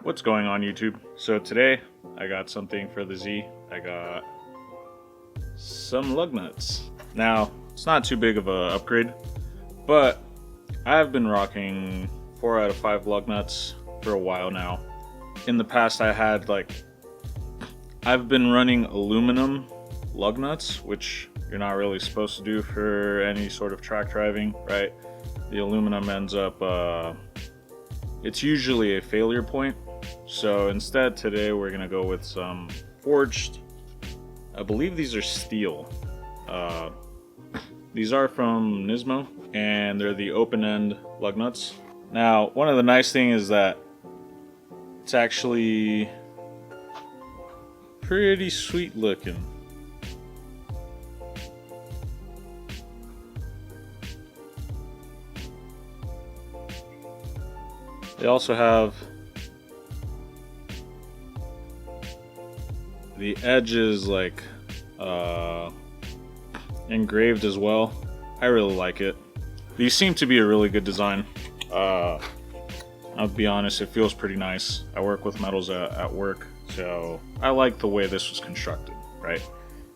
What's going on, YouTube? So today I got something for the Z. I got some lug nuts. Now it's not too big of a upgrade, but I've been rocking 4 out of 5 lug nuts for a while now. In the past I've been running aluminum lug nuts, which you're not really supposed to do for any sort of track driving, right? The aluminum ends up it's usually a failure point. So instead today we're gonna go with some forged, I believe these are steel. These are from NISMO and they're the open end lug nuts. Now one of the nice things is that it's actually pretty sweet looking. They also have the edges like engraved as well. I really like it. These seem to be a really good design. I'll be honest, it feels pretty nice. I work with metals at work, so I like the way this was constructed, right?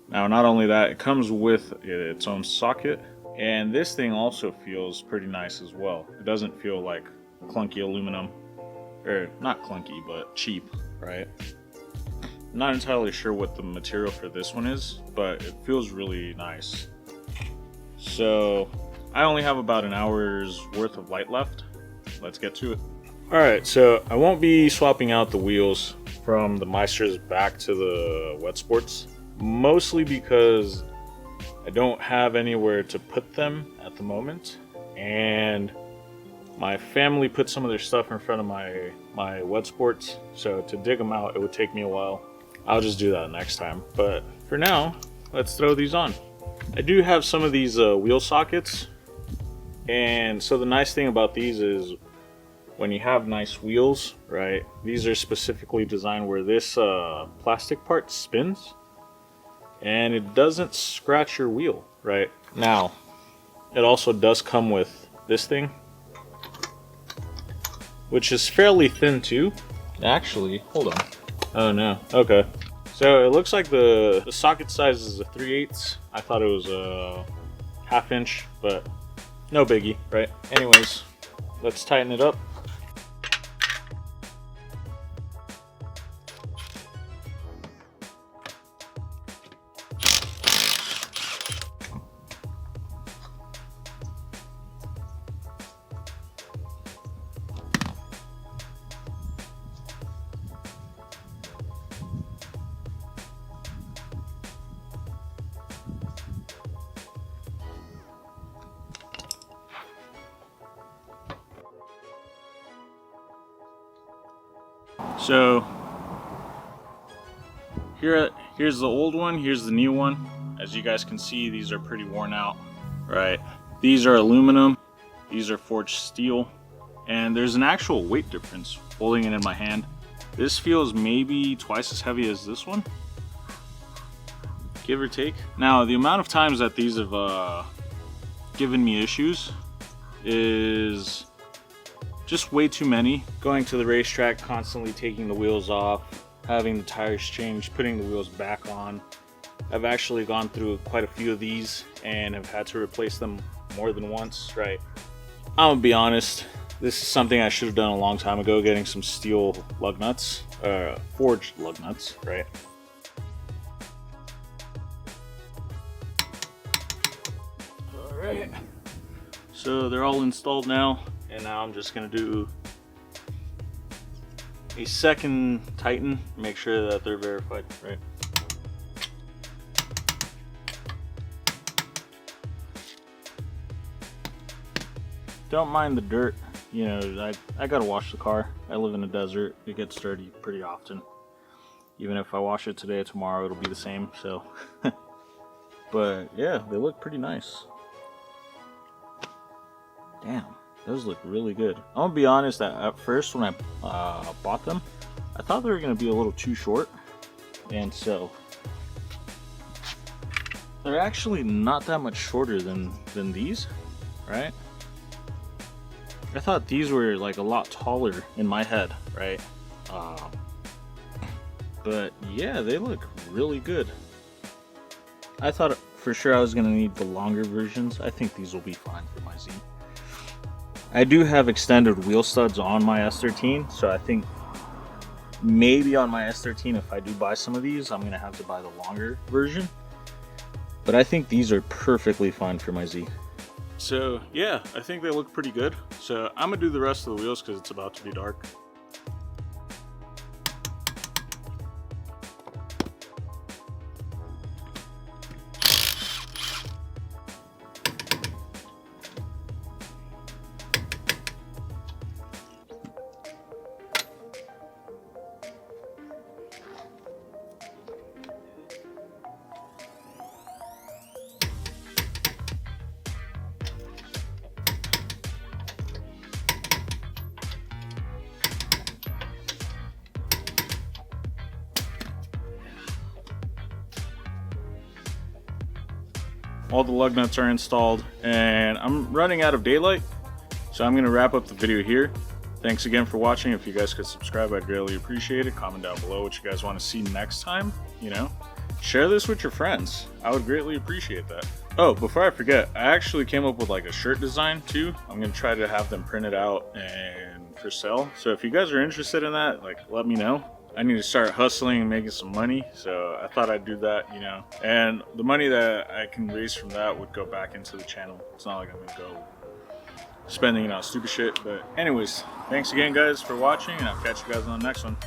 Now, not only that, it comes with its own socket, and this thing also feels pretty nice as well. It doesn't feel like clunky aluminum, or not clunky, but cheap, right? I'm not entirely sure what the material for this one is, but it feels really nice. So I only have about an hour's worth of light left. Let's get to it. Alright, so I won't be swapping out the wheels from the Meisters back to the Wet Sports, mostly because I don't have anywhere to put them at the moment, and my family put some of their stuff in front of my Wet Sports, so to dig them out it would take me a while. I'll just do that next time, but for now let's throw these on. I do have some of these wheel sockets, and so the nice thing about these is when you have nice wheels, right, these are specifically designed where this plastic part spins and it doesn't scratch your wheel, right? Now it also does come with this thing, which is fairly thin too. Actually, hold on. Oh no, okay. So it looks like the socket size is a 3/8. I thought it was a 1/2 inch, but no biggie, right? Anyways, let's tighten it up. So here's the old one, here's the new one. As you guys can see, these are pretty worn out, right? These are aluminum, these are forged steel, and there's an actual weight difference holding it in my hand. This feels maybe twice as heavy as this one, give or take. Now, the amount of times that these have given me issues is just way too many. Going to the racetrack, constantly taking the wheels off, having the tires changed, putting the wheels back on. I've actually gone through quite a few of these and have had to replace them more than once, right? I'm gonna be honest, this is something I should have done a long time ago, getting some steel lug nuts, forged lug nuts, right? Alright, so they're all installed now. And now I'm just going to do a second tighten, make sure that they're verified, right? Don't mind the dirt, you know, I gotta wash the car. I live in a desert, it gets dirty pretty often. Even if I wash it today or tomorrow, it'll be the same, so. But yeah, they look pretty nice. Damn. Those look really good. I'm gonna be honest, at first when I bought them, I thought they were gonna be a little too short, and so they're actually not that much shorter than these, right? I thought these were like a lot taller in my head, right? But yeah, they look really good. I thought for sure I was going to need the longer versions. I think these will be fine for my Z. I do have extended wheel studs on my S13, so I think maybe on my S13, if I do buy some of these, I'm going to have to buy the longer version. But I think these are perfectly fine for my Z. So yeah, I think they look pretty good. So I'm going to do the rest of the wheels because it's about to be dark. All the lug nuts are installed, and I'm running out of daylight, so I'm going to wrap up the video here. Thanks again for watching. If you guys could subscribe, I'd greatly appreciate it. Comment down below what you guys want to see next time. You know, share this with your friends. I would greatly appreciate that. Oh, before I forget, I actually came up with like a shirt design too. I'm going to try to have them printed out and for sale. So if you guys are interested in that, like, let me know. I need to start hustling and making some money, so I thought I'd do that, you know. And the money that I can raise from that would go back into the channel. It's not like I'm gonna go spending it on stupid shit. But anyways, thanks again guys for watching, and I'll catch you guys on the next one.